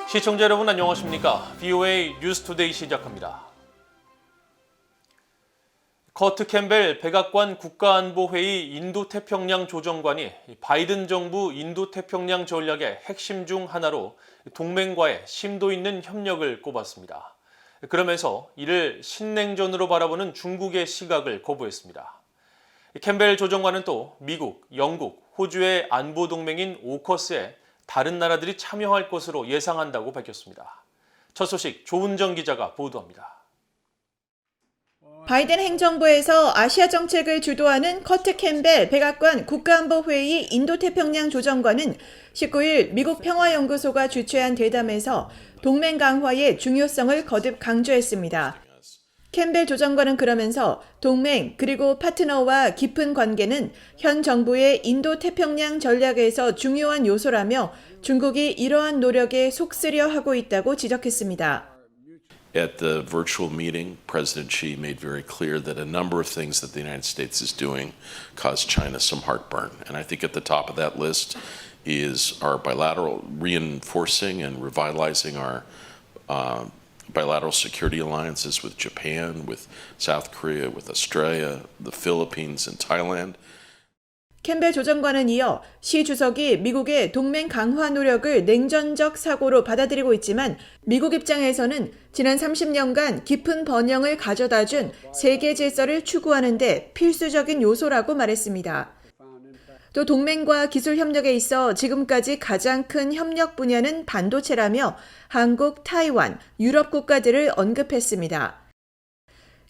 시청자 여러분 안녕하십니까? VOA 뉴스투데이 시작합니다. 커트 캠벨 백악관 국가안보회의 인도태평양 조정관이 바이든 정부 인도태평양 전략의 핵심 중 하나로 동맹과의 심도 있는 협력을 꼽았습니다. 그러면서 이를 신냉전으로 바라보는 중국의 시각을 거부했습니다. 캠벨 조정관은 또 미국, 영국, 호주의 안보 동맹인 오커스에 다른 나라들이 참여할 것으로 예상한다고 밝혔습니다. 첫 소식 조은정 기자가 보도합니다. 바이든 행정부에서 아시아 정책을 주도하는 커트 캠벨 백악관 국가안보회의 인도태평양 조정관은 19일 미국 평화연구소가 주최한 대담에서 동맹 강화의 중요성을 거듭 강조했습니다. 캠벨 조정관은 그러면서 동맹 그리고 파트너와 깊은 관계는 현 정부의 인도태평양 전략에서 중요한 요소라며 중국이 이러한 노력에 속쓰려 하고 있다고 지적했습니다. At the virtual meeting, President Xi made very clear that a number of things that the United States is doing cause China some heartburn. And I think at the top of that list is our bilateral reinforcing and revitalizing our bilateral security alliances with Japan, with South Korea, with Australia, the Philippines, and Thailand. 캠벨 조정관은 이어 시 주석이 미국의 동맹 강화 노력을 냉전적 사고로 받아들이고 있지만 미국 입장에서는 지난 30년간 깊은 번영을 가져다준 세계 질서를 추구하는 데 필수적인 요소라고 말했습니다. 또 동맹과 기술 협력에 있어 지금까지 가장 큰 협력 분야는 반도체라며 한국, 타이완, 유럽 국가들을 언급했습니다.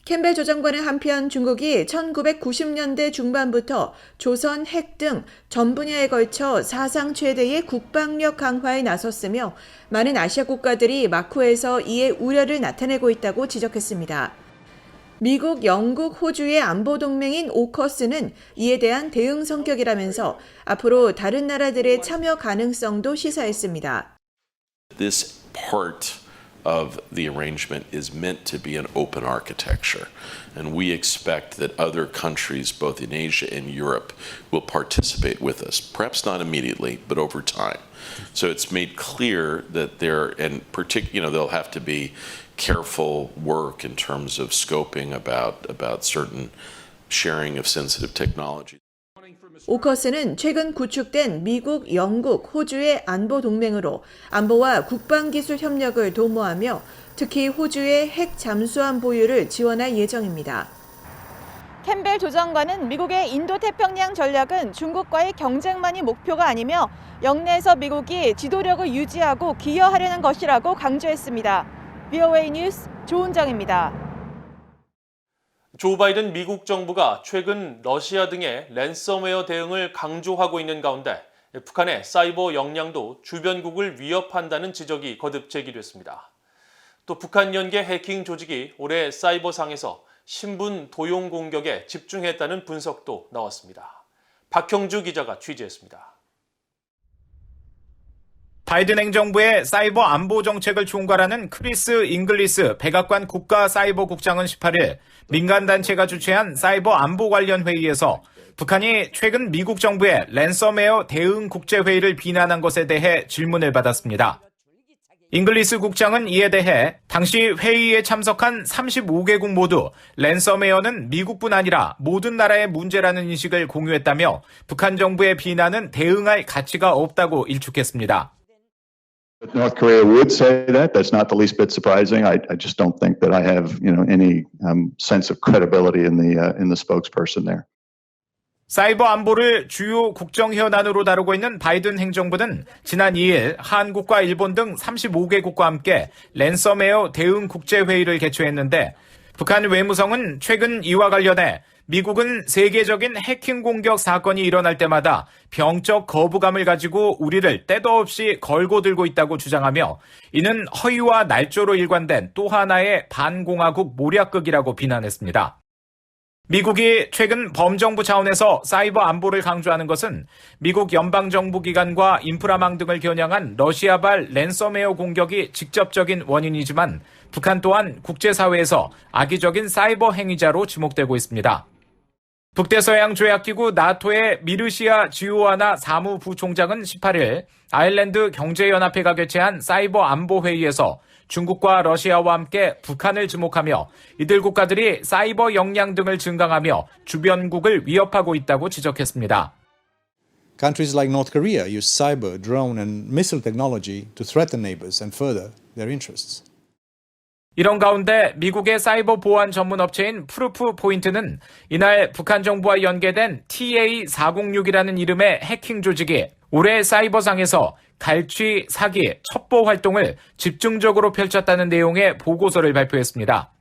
캠벨 조정관은 한편 중국이 1990년대 중반부터 조선, 핵 등 전 분야에 걸쳐 사상 최대의 국방력 강화에 나섰으며 많은 아시아 국가들이 마쿠에서 이에 우려를 나타내고 있다고 지적했습니다. 미국, 영국, 호주의 안보 동맹인 오커스는 이에 대한 대응 성격이라면서 앞으로 다른 나라들의 참여 가능성도 시사했습니다. This part of the arrangement is meant to be an open architecture, and we expect that other countries, both in Asia and Europe, will participate with us. Perhaps not immediately, but over time. So it's made clear that they'll have to be careful work in terms of scoping about certain sharing of sensitive technology. 오커스는 최근 구축된 미국, 영국, 호주의 안보 동맹으로 안보와 국방기술 협력을 도모하며 특히 호주의 핵 잠수함 보유를 지원할 예정입니다. 캠벨 조정관은 미국의 인도태평양 전략은 중국과의 경쟁만이 목표가 아니며 영내에서 미국이 지도력을 유지하고 기여하려는 것이라고 강조했습니다. VOA 뉴스 조은정입니다. 조 바이든 미국 정부가 최근 러시아 등의 랜섬웨어 대응을 강조하고 있는 가운데 북한의 사이버 역량도 주변국을 위협한다는 지적이 거듭 제기됐습니다. 또 북한 연계 해킹 조직이 올해 사이버상에서 신분 도용 공격에 집중했다는 분석도 나왔습니다. 박형주 기자가 취재했습니다. 바이든 행정부의 사이버 안보 정책을 총괄하는 크리스 잉글리스 백악관 국가사이버국장은 18일 민간단체가 주최한 사이버 안보 관련 회의에서 북한이 최근 미국 정부의 랜섬웨어 대응 국제회의를 비난한 것에 대해 질문을 받았습니다. 잉글리스 국장은 이에 대해 당시 회의에 참석한 35개국 모두 랜섬웨어는 미국뿐 아니라 모든 나라의 문제라는 인식을 공유했다며 북한 정부의 비난은 대응할 가치가 없다고 일축했습니다. North Korea would say that. That's not the least bit surprising. I just don't think that I have, any sense of credibility in the spokesperson there. 사이버 안보를 주요 국정 현안으로 다루고 있는 바이든 행정부는 지난 2일 한국과 일본 등 35개국과 함께 랜섬웨어 대응 국제회의를 개최했는데 북한 외무성은 최근 이와 관련해 미국은 세계적인 해킹 공격 사건이 일어날 때마다 병적 거부감을 가지고 우리를 때도 없이 걸고 들고 있다고 주장하며 이는 허위와 날조로 일관된 또 하나의 반공화국 모략극이라고 비난했습니다. 미국이 최근 범정부 차원에서 사이버 안보를 강조하는 것은 미국 연방정부기관과 인프라망 등을 겨냥한 러시아발 랜섬웨어 공격이 직접적인 원인이지만 북한 또한 국제사회에서 악의적인 사이버 행위자로 지목되고 있습니다. 북대서양조약기구 나토의 미르시아 지오아나 사무부총장은 18일 아일랜드 경제연합회가 개최한 사이버 안보회의에서 중국과 러시아와 함께 북한을 지목하며 이들 국가들이 사이버 역량 등을 증강하며 주변국을 위협하고 있다고 지적했습니다. Countries like North Korea use cyber, drone and missile technology to threaten neighbors and further their interests. 이런 가운데 미국의 사이버 보안 전문 업체인 프루프 포인트는 이날 북한 정부와 연계된 TA406이라는 이름의 해킹 조직이 올해 사이버상에서 갈취, 사기, 첩보 활동을 집중적으로 펼쳤다는 내용의 보고서를 발표했습니다.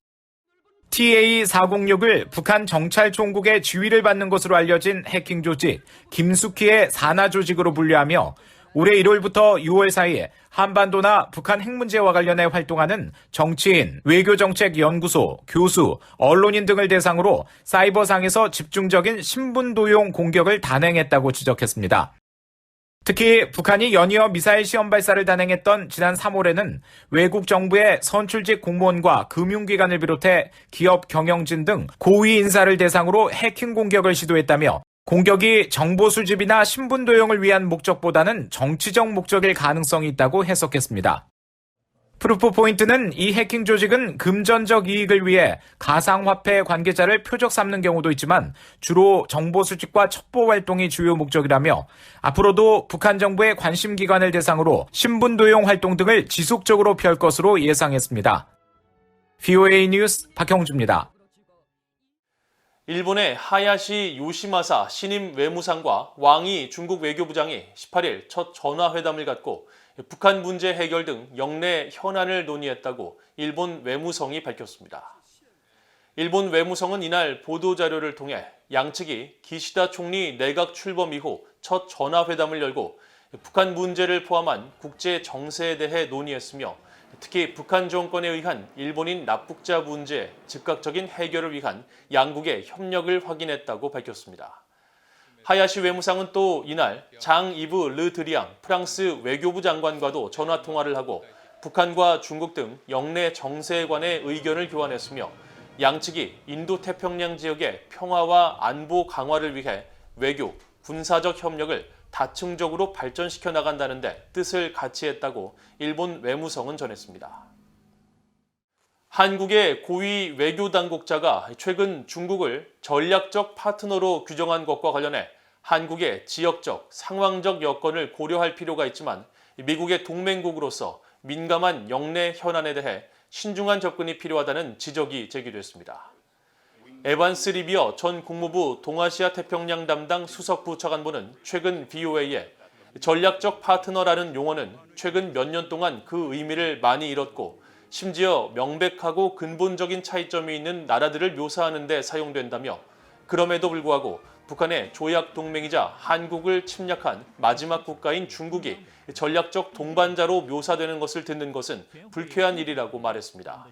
TA406을 북한 정찰총국의 지휘를 받는 것으로 알려진 해킹 조직 김숙희의 산하 조직으로 분류하며 올해 1월부터 6월 사이 한반도나 북한 핵 문제와 관련해 활동하는 정치인, 외교정책연구소, 교수, 언론인 등을 대상으로 사이버상에서 집중적인 신분도용 공격을 단행했다고 지적했습니다. 특히 북한이 연이어 미사일 시험 발사를 단행했던 지난 3월에는 외국 정부의 선출직 공무원과 금융기관을 비롯해 기업 경영진 등 고위 인사를 대상으로 해킹 공격을 시도했다며 공격이 정보 수집이나 신분 도용을 위한 목적보다는 정치적 목적일 가능성이 있다고 해석했습니다. 프루프 포인트는 이 해킹 조직은 금전적 이익을 위해 가상화폐 관계자를 표적 삼는 경우도 있지만 주로 정보 수집과 첩보 활동이 주요 목적이라며 앞으로도 북한 정부의 관심기관을 대상으로 신분 도용 활동 등을 지속적으로 펼 것으로 예상했습니다. VOA 뉴스 박형주입니다. 일본의 하야시 요시마사 신임 외무상과 왕이 중국 외교부장이 18일 첫 전화회담을 갖고 북한 문제 해결 등 영내 현안을 논의했다고 일본 외무성이 밝혔습니다. 일본 외무성은 이날 보도자료를 통해 양측이 기시다 총리 내각 출범 이후 첫 전화회담을 열고 북한 문제를 포함한 국제 정세에 대해 논의했으며 특히 북한 정권에 의한 일본인 납북자 문제 즉각적인 해결을 위한 양국의 협력을 확인했다고 밝혔습니다. 하야시 외무상은 또 이날 장 이브 르 드리앙 프랑스 외교부 장관과도 전화통화를 하고 북한과 중국 등 영내 정세에 관해 의견을 교환했으며 양측이 인도태평양 지역의 평화와 안보 강화를 위해 외교, 군사적 협력을 다층적으로 발전시켜 나간다는 데 뜻을 같이 했다고 일본 외무성은 전했습니다. 한국의 고위 외교당국자가 최근 중국을 전략적 파트너로 규정한 것과 관련해 한국의 지역적, 상황적 여건을 고려할 필요가 있지만 미국의 동맹국으로서 민감한 영내 현안에 대해 신중한 접근이 필요하다는 지적이 제기됐습니다. 에반스 리비어 전 국무부 동아시아 태평양 담당 수석부 차관보는 최근 VOA에 전략적 파트너라는 용어는 최근 몇 년 동안 그 의미를 많이 잃었고 심지어 명백하고 근본적인 차이점이 있는 나라들을 묘사하는 데 사용된다며 그럼에도 불구하고 북한의 조약 동맹이자 한국을 침략한 마지막 국가인 중국이 전략적 동반자로 묘사되는 것을 듣는 것은 불쾌한 일이라고 말했습니다.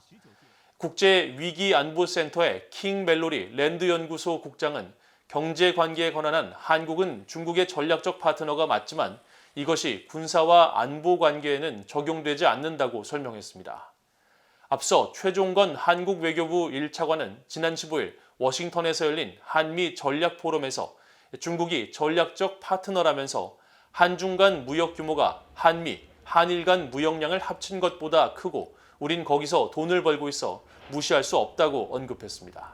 국제위기안보센터의 킹 멜로리 랜드연구소 국장은 경제관계에 관한 한국은 중국의 전략적 파트너가 맞지만 이것이 군사와 안보 관계에는 적용되지 않는다고 설명했습니다. 앞서 최종건 한국 외교부 1차관은 지난 15일 워싱턴에서 열린 한미 전략 포럼에서 중국이 전략적 파트너라면서 한중 간 무역 규모가 한미, 한일 간 무역량을 합친 것보다 크고 우린 거기서 돈을 벌고 있어 무시할 수 없다고 언급했습니다.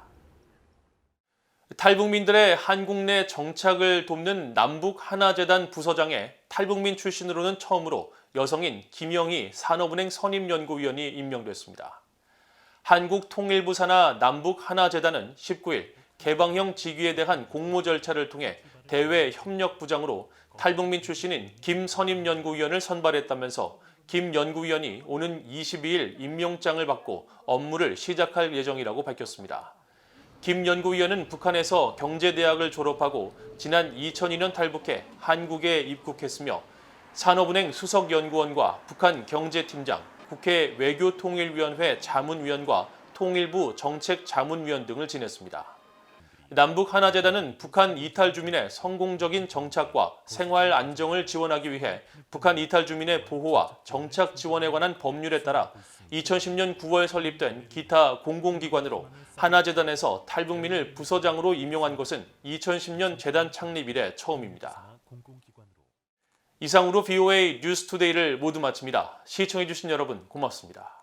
탈북민들의 한국 내 정착을 돕는 남북하나재단 부서장에 탈북민 출신으로는 처음으로 여성인 김영희 산업은행 선임연구위원이 임명됐습니다. 한국통일부 산하 남북하나재단은 19일 개방형 직위에 대한 공모 절차를 통해 대외 협력부장으로 탈북민 출신인 김 선임연구위원을 선발했다면서 김 연구위원이 오는 22일 임명장을 받고 업무를 시작할 예정이라고 밝혔습니다. 김 연구위원은 북한에서 경제대학을 졸업하고 지난 2002년 탈북해 한국에 입국했으며 산업은행 수석연구원과 북한 경제팀장, 국회 외교통일위원회 자문위원과 통일부 정책자문위원 등을 지냈습니다. 남북 하나재단은 북한 이탈 주민의 성공적인 정착과 생활 안정을 지원하기 위해 북한 이탈 주민의 보호와 정착 지원에 관한 법률에 따라 2010년 9월 설립된 기타 공공기관으로 하나재단에서 탈북민을 부서장으로 임용한 것은 2010년 재단 창립 이래 처음입니다. 이상으로 VOA 뉴스투데이를 모두 마칩니다. 시청해주신 여러분 고맙습니다.